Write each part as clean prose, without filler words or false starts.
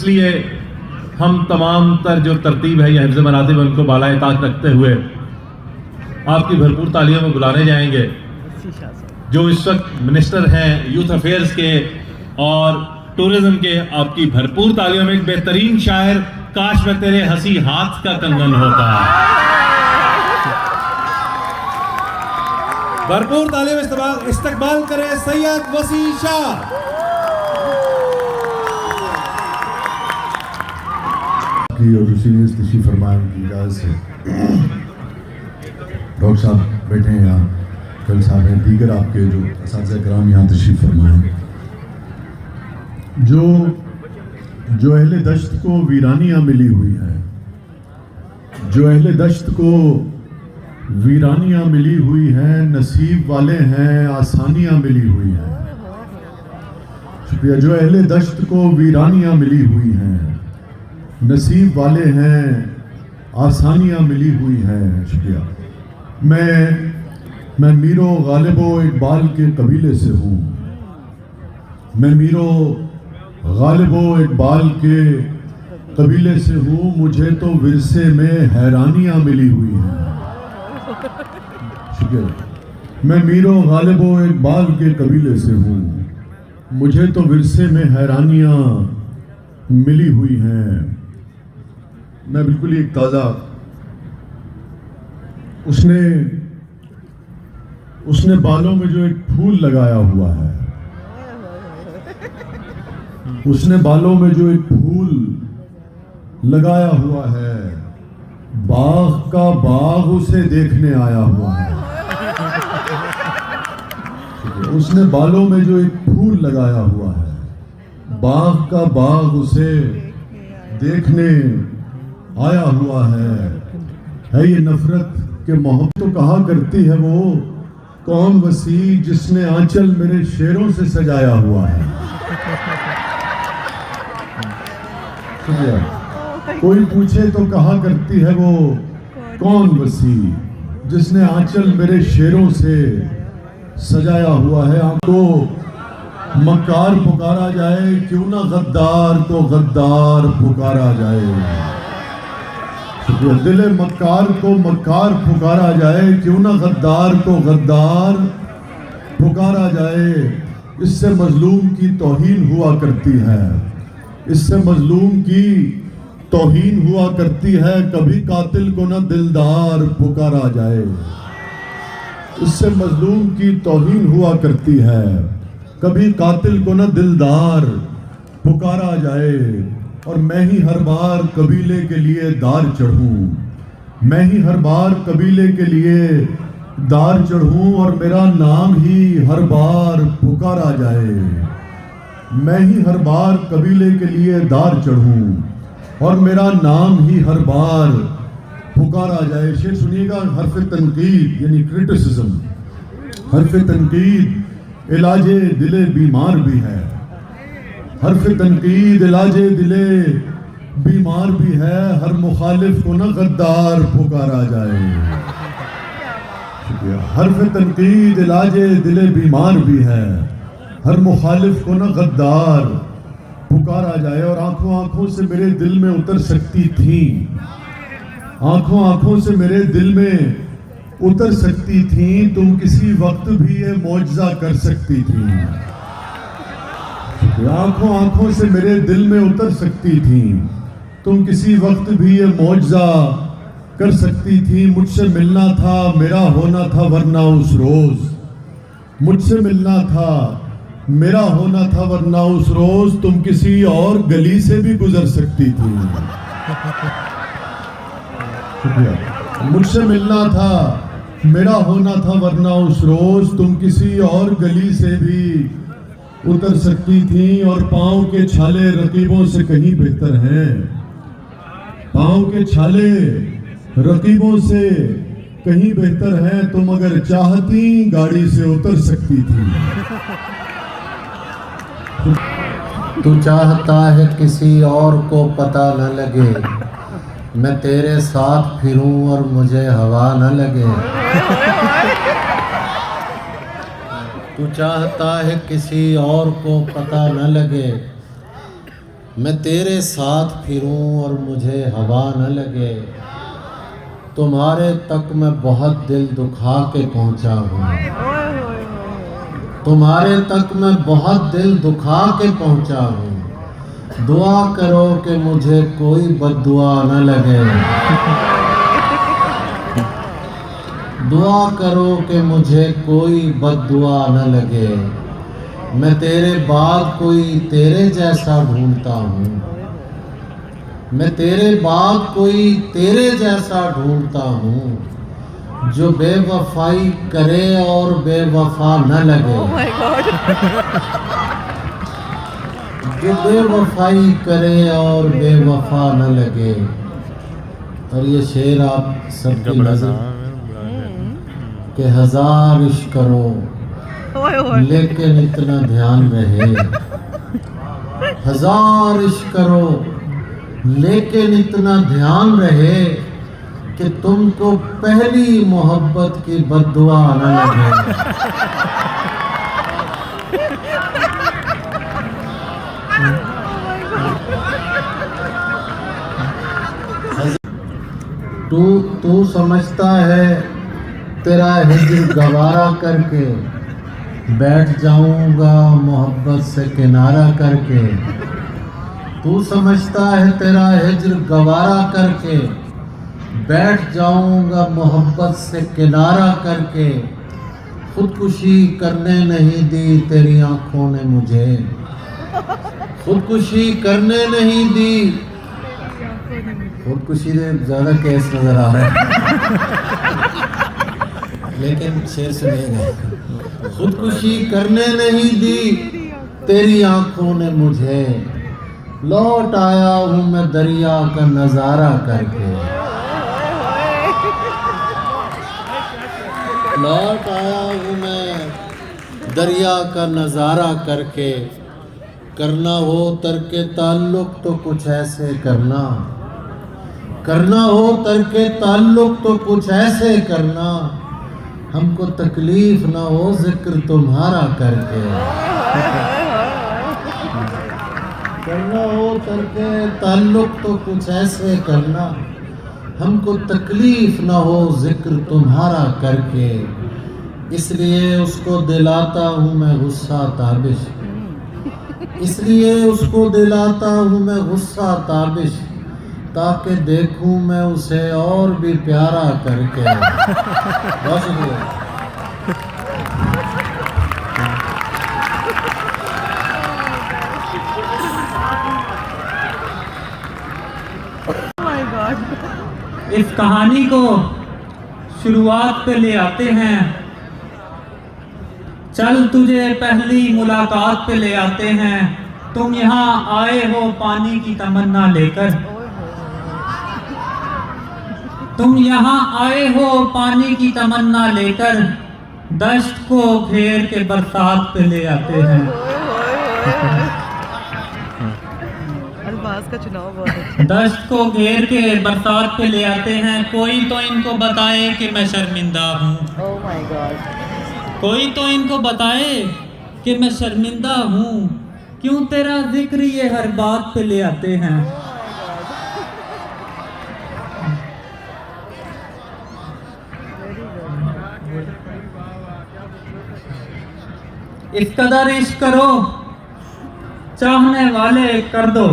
इसलिए हम तमाम तर जो तरतीब है या हिफ्ज़ मरातिब है उनको बालाए ताक रखते हुए आपकी भरपूर तालियों में बुलाने जाएंगे। जो इस वक्त मिनिस्टर हैं यूथ अफेयर्स के और टूरिज्म के, आपकी भरपूर तालियों में एक बेहतरीन शायर, काश में तेरे हंसी हाथ का कंगन होता। भरपूर तालियों में इस्तकबाल करें सैयद वसी शाह। और उसी ने तशरीफ फरमाया की इजाज़त से डॉक्टर साहब बैठे हैं यहाँ, कल साहब हैं, दीगर आपके जो असातिज़ा कराम यहाँ तशरीफ फरमाए। जो अहले दश्त को वीरानियाँ मिली हुई हैं, जो अहले दश्त को वीरानियाँ मिली हुई हैं, नसीब वाले हैं आसानियाँ मिली हुई हैं। शुक्रिया। जो अहले दश्त को वीरानियाँ मिली हुई हैं, नसीब वाले हैं आसानियाँ मिली हुई हैं। शुक्रिया। मैं मीरो गालिबो इकबाल के कबीले से हूँ। मैं मीरो गालिबो इकबाल के कबीले से हूँ। मुझे तो विरसे में हैरानियाँ मिली हुई हैं। शुक्रिया। मैं मीरो गालिबो इकबाल के कबीले से हूँ। मुझे तो विरसे में हैरानियाँ मिली हुई हैं। मैं बिल्कुल ही एक ताज़ा उसने बालों में जो एक फूल लगाया हुआ है, उसने बालों में जो एक फूल लगाया हुआ है, बाग का बाग उसे देखने आया हुआ है। उसने बालों में जो एक फूल लगाया हुआ है, बाग का बाग उसे देखने आया हुआ है ये नफरत के मोहब्बत तो कहा करती है वो कौन वसी जिसने आंचल मेरे शेरों से सजाया हुआ है। शुक्रिया। कोई पूछे तो कहा करती है वो कौन वसी जिसने आंचल मेरे शेरों से सजाया हुआ है। आपको मक्कार पुकारा जाए, क्यों ना गद्दार को गद्दार पुकारा जाए। दिले मक्कार को मक्कार पुकारा जाए, क्यों ना गद्दार को गद्दार पुकारा जाए। इससे मजलूम की तौहीन हुआ करती है, इससे मजलूम की तौहीन हुआ करती है। कभी कातिल को ना दिलदार पुकारा जाए। इससे मजलूम की तौहीन हुआ करती है, कभी कातिल को ना दिलदार पुकारा जाए। और मैं ही हर बार कबीले के लिए दार चढ़ूं, मैं ही हर बार कबीले के लिए दार चढ़ूं और मेरा नाम ही हर बार पुकारा जाए। मैं ही हर बार कबीले के लिए दार चढ़ूं और मेरा नाम ही हर बार पुकारा जाए। शेर सुनिएगा। हर्फ तनकीद यानी क्रिटिसिज्म, हर्फ तनकीद इलाजे दिले बीमार भी है। हर्फ तनकीद इलाजे दिले बीमार भी है। हर मुखालिफ को न गद्दार पुकारा जाए। शुक्रिया। हर्फ तनकीद इलाजे दिले बीमार भी है। हर मुखालिफ को न गद्दार पुकारा जाए। और आंखों आंखों से मेरे दिल में उतर सकती थी, आंखों आंखों से मेरे दिल में उतर सकती थी। तुम किसी वक्त भी ये मौजज़ा कर सकती थी। आंखों आंखों से मेरे दिल में उतर सकती थी। तुम किसी वक्त भी ये मौजज़ा कर सकती थी। मुझसे मिलना था, मेरा होना था वरना उस रोज। मुझसे मिलना था, मेरा होना था वरना उस रोज। तुम किसी और गली से भी गुजर सकती थी। मुझसे मिलना था, मेरा होना था वरना उस रोज। तुम किसी और गली से भी उतर सकती थी। और पांव के छाले रकीबों से कहीं बेहतर हैं। पांव के छाले रकीबों से कहीं बेहतर हैं। तुम अगर चाहती गाड़ी से उतर सकती थी। तू चाहता है किसी और को पता न लगे, मैं तेरे साथ फिरूं और मुझे हवा न लगे। तू चाहता है किसी और को पता न लगे, मैं तेरे साथ फिरूं और मुझे हवा न लगे। तुम्हारे तक मैं बहुत दिल दुखा के पहुंचा हूँ। तुम्हारे तक मैं बहुत दिल दुखा के पहुंचा हूँ। दुआ करो कि मुझे कोई बद्दुआ न लगे। दुआ करो कि मुझे कोई बद्दुआ न लगे। मैं तेरे बाद कोई तेरे जैसा ढूंढता हूँ। मैं तेरे बाद कोई तेरे जैसा ढूंढता हूँ, जो बेवफाई करे और बेवफा न लगे। जो बेवफाई करे और बेवफा न लगे। और ये शेर आप सबकी नजर के हजार इश्क करो लेकिन इतना ध्यान रहे। हजार इश्क करो लेकिन इतना ध्यान रहे कि तुमको पहली मोहब्बत की बद्दुआ न लगे। तू समझता है तेरा हिज्र गवारा करके बैठ जाऊंगा मोहब्बत से किनारा करके। तू समझता है तेरा हिज्र गवारा करके बैठ जाऊंगा मोहब्बत से किनारा करके। खुदकुशी करने नहीं दी तेरी आंखों ने मुझे। खुदकुशी करने नहीं दी। खुदकुशी से ज़्यादा केस नजर आ रहा है लेकिन शेर सुनिएगा। खुदकुशी करने नहीं दी तेरी आंखों ने मुझे। लौट आया हूँ मैं दरिया का नजारा करके। लौट आया हूँ मैं दरिया का नजारा करके। करना हो तरके ताल्लुक तो कुछ ऐसे करना। करना हो तरके ताल्लुक तो कुछ ऐसे करना। हमको तकलीफ ना हो जिक्र तुम्हारा करके। करना हो तरके ताल्लुक तो कुछ ऐसे करना। हमको तकलीफ ना हो जिक्र तुम्हारा करके। इसलिए उसको दिलाता हूँ मैं गुस्सा ताबिश। इसलिए उसको दिलाता हूँ मैं गुस्सा ताबिश, ताकि देखूं मैं उसे और भी प्यारा करके। बहुत शुक्रिया। इस कहानी को शुरुआत पे ले आते हैं। चल तुझे पहली मुलाकात पे ले आते हैं। तुम यहाँ आए हो पानी की तमन्ना लेकर। तुम यहाँ आए हो पानी की तमन्ना लेकर। दश्त को घेर के बरसात पे ले आते हैं। अल्फाज का चुनाव बहुत अच्छा। दश्त को घेर के बरसात पे ले आते हैं। कोई तो इनको बताए कि मैं शर्मिंदा हूँ। Oh my God. कोई तो इनको बताए कि मैं शर्मिंदा हूँ। क्यों तेरा जिक्र ये हर बात पे ले आते हैं। इस कदर इश्क करो चाहने वाले कर दो।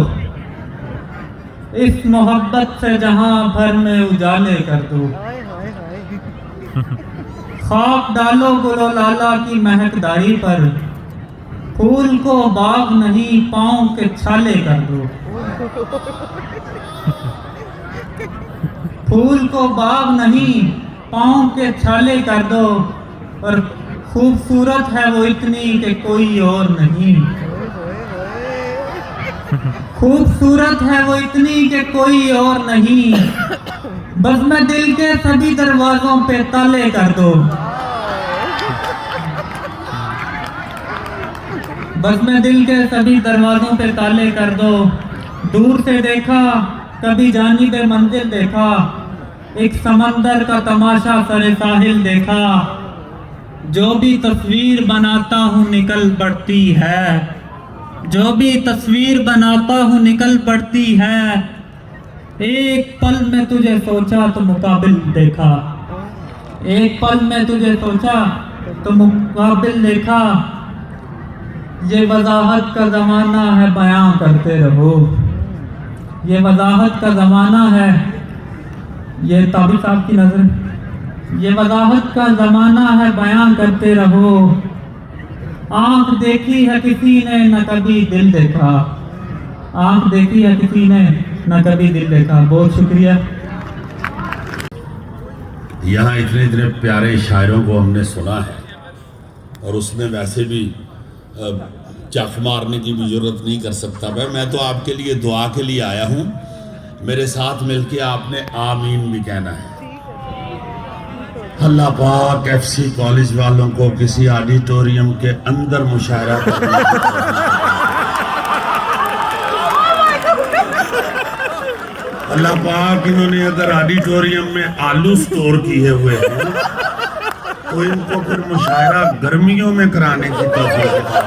इस मोहब्बत से जहां भर में उजाले कर दो। हाय हाय हाय। खाक डालो गुलो लाला की महकदारी पर। फूल को बाग नहीं पाँव के छाले कर दो। फूल को बाग नहीं पाँव के छाले कर दो। और खूबसूरत है वो इतनी कि कोई और नहीं। खूबसूरत है वो इतनी कि कोई और नहीं। बस मैं दिल के सभी दरवाजों पे ताले कर दो। बस मैं दिल के सभी दरवाजों पे ताले कर दो। दूर से देखा कभी जानिबे मंजिल देखा। एक समंदर का तमाशा सरे साहिल देखा। जो भी तस्वीर बनाता हूँ निकल पड़ती है। जो भी तस्वीर बनाता हूँ निकल पड़ती है। एक पल में तुझे सोचा तो मुकाबिल देखा, एक पल में तुझे सोचा तो मुकाबिल देखा। ये वजाहत का ज़माना है, बयां करते रहो। ये वजाहत का ज़माना है, ये ताबी साहब की नज़र। ये वजाहत का ज़माना है, बयां करते रहो। आँख देखी है किसी ने न कभी दिल देखा, आँख देखी है किसी ने न कभी दिल देखा। बहुत शुक्रिया। यहाँ इतने इतने प्यारे शायरों को हमने सुना है, और उसमें वैसे भी चख मारने की भी जरूरत नहीं कर सकता मैं तो आपके लिए दुआ के लिए आया हूँ। मेरे साथ मिलके आपने आमीन भी कहना है। अल्लाह पाक FC कॉलेज वालों को किसी ऑडिटोरियम के अंदर मुशायरा करने अल्लाह पाक इन्होंने अगर ऑडिटोरियम में आलू स्टोर किए हुए हैं तो इनको फिर मुशायरा गर्मियों में कराने की तौफीक अता।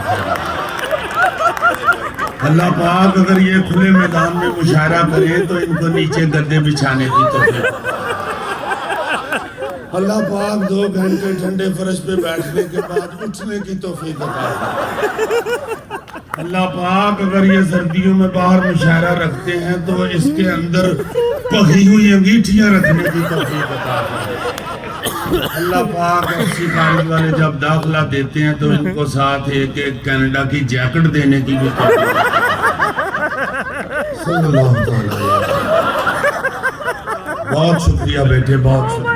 अल्लाह पाक अगर ये खुले मैदान में मुशायरा करें तो इनको नीचे गद्दे बिछाने की तौफीक। अल्लाह पाक 2 घंटे ठंडे फर्श पे बैठने के बाद उठने की तौफीक अता। अल्लाह पाक अगर ये सर्दियों में बाहर मुशायरा रखते हैं तो इसके अंदर पकी हुई अंगीठियां रखने की तौफीक अता। अल्लाह पाक FC कॉलेज वाले जब दाखिला देते हैं तो इनको साथ एक कनाडा की जैकेट देने की भी बहुत शुक्रिया बेटे, बहुत शुक्रिया।